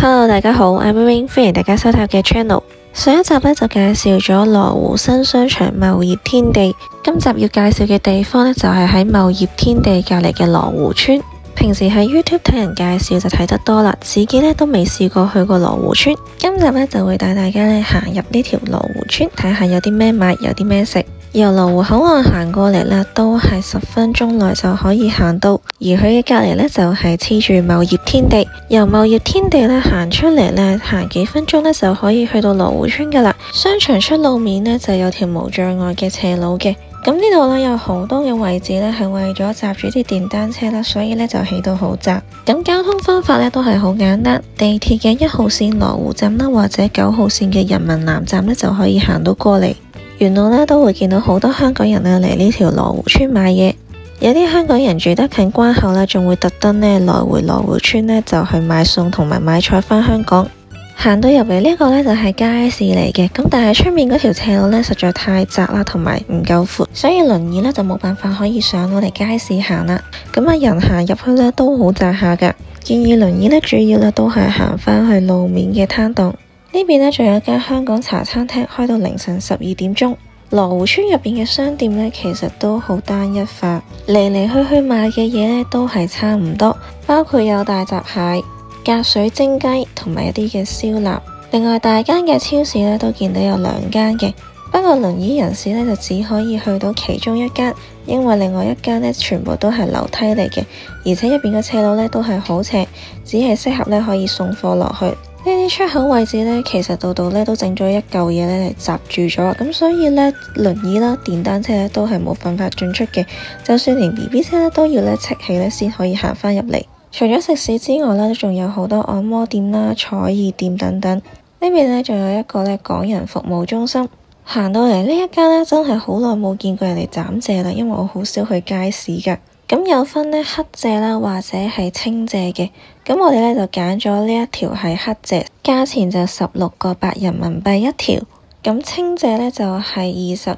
Hello，大家好，我係 Wing， 歡迎大家收睇我嘅 channel。上一集呢就介紹咗羅湖新商場茂業天地，今集要介紹嘅地方呢就係喺茂業天地隔籬嘅羅湖村。平時喺 YouTube 睇人介紹就睇得多啦，自己呢都未試過去過羅湖村。今集呢就會帶大家呢行入呢條羅湖村，睇下有啲咩買，有啲咩食。由羅湖口岸行過嚟呢都係10分鐘內就可以行到，而佢嘅隔籬呢就係黐住茂業天地。由茂業天地呢行出嚟呢，行幾分鐘呢就可以去到羅湖村噶啦。商場出路面呢就有條無障礙嘅斜路嘅。咁呢度呢有好多嘅位置呢係為咗閘住啲電單車啦，所以呢就起到好窄。咁交通方法呢都係好簡單，地鐵嘅1號線羅湖站啦，或者9號線嘅人民南站呢就可以行到過嚟。沿路呢都會見到好多香港人呢嚟呢條羅湖村買嘢，有啲香港人住得近關口呢，仲會特登呢來回羅湖村呢就去買餸同埋買菜返香港。行到入嚟呢個呢就係街市嚟嘅，咁但係出面嗰條斜路呢實在太窄啦，同埋唔夠闊，所以輪椅呢就冇辦法可以上到嚟街市行啦。咁人行入去呢都好窄下噶，建議輪椅呢主要呢都係行返去路面嘅攤檔。呢邊呢仲有一間香港茶餐廳開到凌晨12點鐘。羅湖村入邊嘅商店呢其實都好單一化，嚟嚟去去賣嘅嘢呢都係差唔多，包括有大閘蟹、隔水蒸雞同埋一啲嘅燒臘。另外大間嘅超市呢都見到有2間嘅，不過輪椅人士呢就只可以去到其中一間，因為另外一間呢全部都係樓梯嚟嘅，而且入邊嘅斜路呢都係好斜，只係適合呢可以送貨落去。呢啲出口位置呢，其實度度呢都整咗一嚿嘢呢嚟閘住咗，咁所以呢，輪椅啦、電單車呢都係冇辦法進出嘅，就算連 BB 車呢都要呢戚起呢先可以行返入嚟。除咗食肆之外呢，仲有好多按摩店啦、彩藝店等等。呢邊呢，仲有一個呢港人服務中心。行到嚟呢一間呢，真係好耐冇見過人哋斬蔗啦，因為我好少去街市㗎。咁有分呢黑蔗啦，或者係青蔗嘅。咁我哋呢就揀咗呢一條係黑蔗，價錢就16個8人民幣一條。咁青蔗呢就係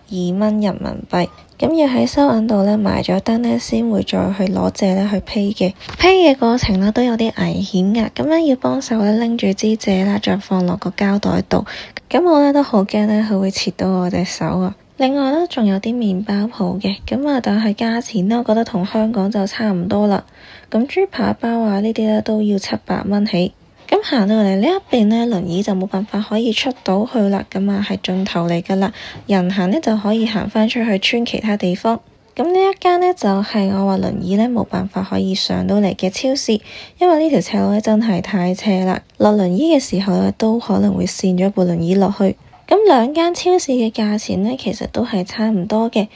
22蚊人民幣。咁要喺收銀度呢埋咗單呢，先會再去攞蔗呢去批嘅。批嘅過程呢都有啲危險㗎，咁樣要幫手呢拎住支蔗啦，再放落個膠袋度。咁我呢都好驚呢佢會切到我隻手啊！另外呢，仲有啲麵包鋪嘅，但係價錢呢，我覺得同香港就差唔多啦。咁豬扒包啊呢啲呢都要700蚊起。咁行到嚟呢一邊呢，輪椅就冇辦法可以出到去啦，係盡頭嚟噶啦。人行呢就可以行返出去村其他地方。咁呢一間呢，就係我話輪椅呢冇辦法可以上到嚟嘅超市，因為呢條斜路呢真係太斜啦，落輪椅嘅時候呢都可能會跣咗部輪椅落去。咁2間超市嘅價錢呢，其實都係差唔多嘅，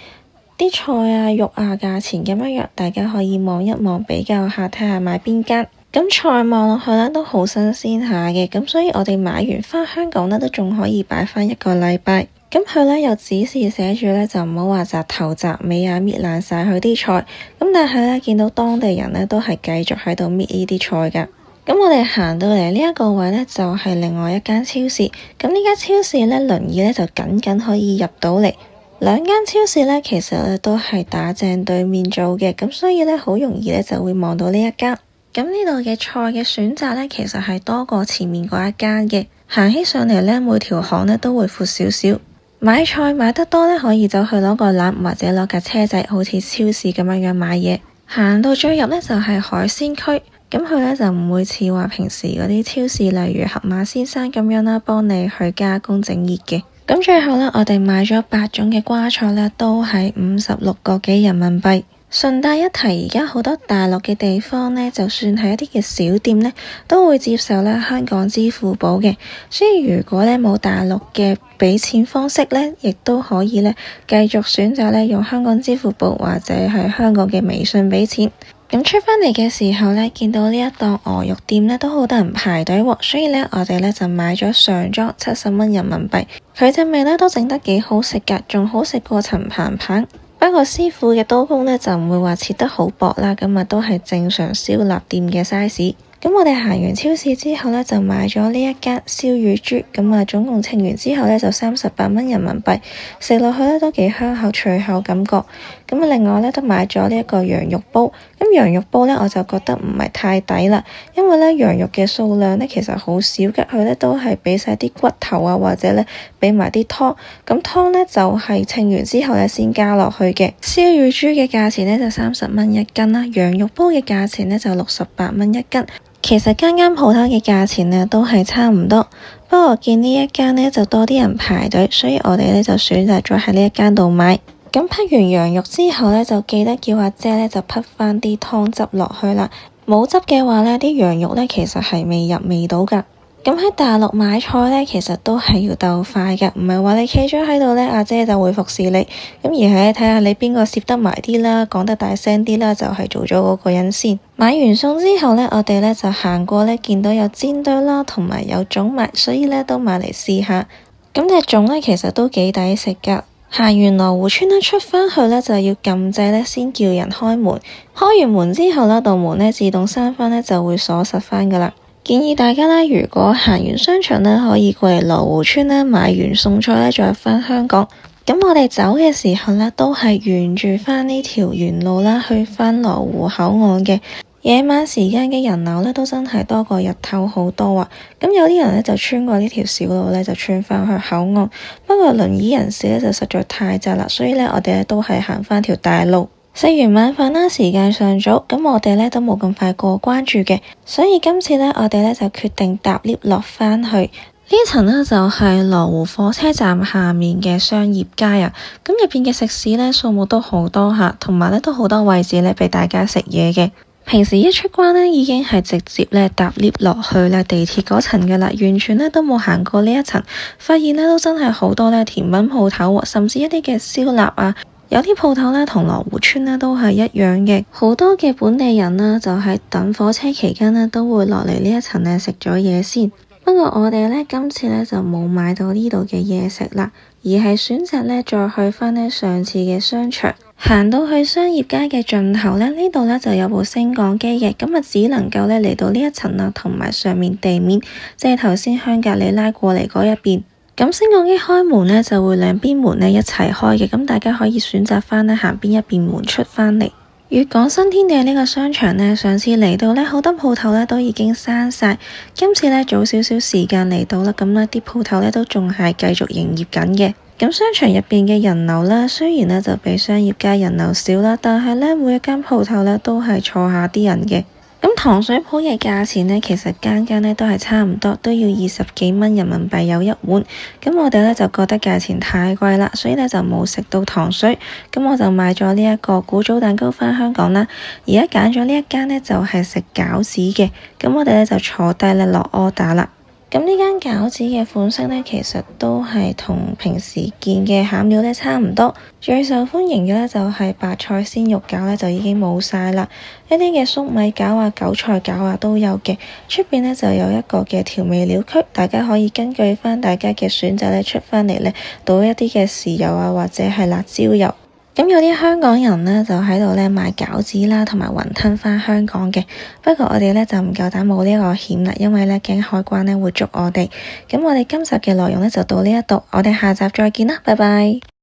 啲菜啊、肉啊價錢咁樣，大家可以望一望比較下，睇下買邊間。咁菜望落去呢都好新鮮下嘅，咁所以我哋買完返香港呢都仲可以擺返1個禮拜。咁佢呢有指示寫住呢，就唔好話摘頭摘尾啊，搣爛晒佢啲菜。咁但係呢，見到當地人呢都係繼續喺度搣呢啲菜㗎。咁我哋行到嚟呢一個位呢，就係另外一間超市。咁呢間超市呢，輪椅呢就僅僅可以入到嚟。2間超市呢，其實呢都係打正對面做嘅，咁所以呢，好容易呢就會望到呢一間。咁呢度嘅菜嘅選擇呢，其實係多過前面嗰一間嘅。行起上嚟呢，每條巷呢都會闊少少。買菜買得多呢，可以走去攞個籃或者攞架車仔，好似超市咁樣買嘢。行到最入呢，就係海鮮區。咁佢呢就唔會似話平時嗰啲超市，例如盒馬先生咁樣啦，幫你去加工整熱嘅。咁最後呢，我哋買咗8種嘅瓜菜呢，都係56個幾人民幣。順帶一提，而家好多大陸嘅地方呢，就算係一啲嘅小店呢，都會接受呢香港支付寶嘅。所以如果呢冇大陸嘅俾錢方式呢，亦都可以呢繼續選擇呢用香港支付寶或者係香港嘅微信俾錢。咁出返嚟嘅時候呢，見到呢一檔鵝肉店呢都好多人排隊喎，所以呢，我哋呢就買咗上裝70蚊人民幣。佢隻味呢都整得幾好食㗎，仲好食過陳棚棚。不過師傅嘅刀工呢，就唔會話切得好薄啦，都係正常燒臘店嘅 size。咁我哋行完超市之後呢，就買咗呢一間燒乳豬，總共稱完之後呢，就38蚊人民幣，食落去呢都幾香口脆口感覺。咁另外咧都買咗呢一個羊肉煲。咁羊肉煲咧我就覺得唔係太抵啦，因為咧羊肉嘅數量咧其實好少嘅，佢咧都係俾晒啲骨頭啊，或者咧俾埋啲湯。咁湯咧就係稱完之後咧先加落去嘅。燒乳豬嘅價錢咧就30蚊一斤啦，羊肉煲嘅價錢咧就68蚊一斤。其實間間鋪頭嘅價錢呢都係差唔多，不過我見呢一間呢就多啲人排隊，所以我哋呢就選擇咗喺呢一間度買。咁批完羊肉之後呢，就記得叫阿姐呢就批返啲湯汁落去啦。冇汁嘅話呢，啲羊肉呢其實係未入味到㗎。咁喺大陸買菜呢，其實都係要鬥快㗎，唔係話你企咗喺度呢，阿姐就會服侍你。咁而係睇下你邊個攝得埋啲啦，講得大聲啲啦，就係做咗嗰個人先。買完餸之後呢，我哋呢就行過呢，見到有煎堆啦，同埋有粽賣，所以呢都買嚟試下。咁隻粽呢，其實都幾抵食㗎。行完羅湖村呢，出返去呢，就要撳掣呢，先叫人開門。開完門之後呢，道門呢自動閂返呢，就會鎖實返㗎啦。建議大家咧，如果行完商場咧，可以過嚟羅湖村咧，買完餸菜咧，再返香港。咁我哋走嘅時候咧，都係沿住返呢條沿路啦，去返羅湖口岸嘅。夜晚時間嘅人流咧，都真係多過日頭好多啊！咁有啲人咧就穿過呢條小路咧，就穿返去口岸。不過輪椅人士咧就實在太窄啦，所以咧我哋咧都係行返條大路。食完晚飯啦，時間尚早，咁我哋咧都冇咁快過關住嘅，所以今次咧我哋咧就決定搭 lift 落返去。呢層呢就係羅湖火車站下面嘅商業街啊，咁入邊嘅食肆咧數目都好多下，同埋咧都好多位置咧俾大家食嘢嘅。平時一出關呢，已經係直接咧搭 lift 落去咧地鐵嗰層噶啦，完全咧都冇行過呢一層，發現咧都真係好多咧甜品鋪頭，甚至一啲嘅燒臘啊。有啲鋪頭咧同羅湖村咧都係一樣嘅，好多嘅本地人呢，就喺等火車期間呢，都會落嚟呢一層咧食咗嘢先。不過我哋咧今次咧就冇買到呢度嘅嘢食啦，而係選擇咧再去返呢上次嘅商場。行到去商業街嘅盡頭咧，呢度咧就有部升降機嘅，咁啊只能夠咧嚟到呢一層啦，同埋上面地面，即係頭先香格里拉過嚟嗰一邊。咁升降機開門呢，就會兩邊門呢一齊開嘅，咁大家可以選擇返呢行邊一邊門出返嚟。粵港新天地呢個商場呢，上次嚟到呢，好多鋪頭呢都已經閂晒，今次呢，早少少時間嚟到啦，咁呢啲鋪頭呢都仲係繼續營業緊嘅。咁商場入邊嘅人流呢，雖然呢就比商業街人流少啦，但係呢，每一間鋪頭呢都係坐下啲人嘅。咁糖水鋪嘅價錢呢，其實間間呢都係差唔多，都要20幾蚊人民幣有一碗。咁我哋呢就覺得價錢太貴啦，所以呢就冇食到糖水。咁我就買咗呢一個古早蛋糕返香港啦。而家揀咗呢一間呢，就係食餃子嘅。咁我哋呢就坐低呢落 order 啦。咁呢間餃子嘅款式呢，其實都係同平時見嘅餡料呢差唔多。最受歡迎嘅呢，就係白菜鮮肉餃呢，就已經冇晒啦。一啲嘅粟米餃啊、韭菜餃啊都有嘅。出邊呢，就有一個嘅調味料區，大家可以根據翻大家嘅選擇呢出翻嚟呢，倒一啲嘅豉油啊，或者係辣椒油。咁有啲香港人呢，就喺度呢買餃子啦，同埋雲吞返香港嘅。不過我哋呢，就唔夠膽冒呢個險啦，因為呢驚海關呢會捉我哋。咁我哋今集嘅內容呢，就到呢一度，我哋下集再見啦，拜拜。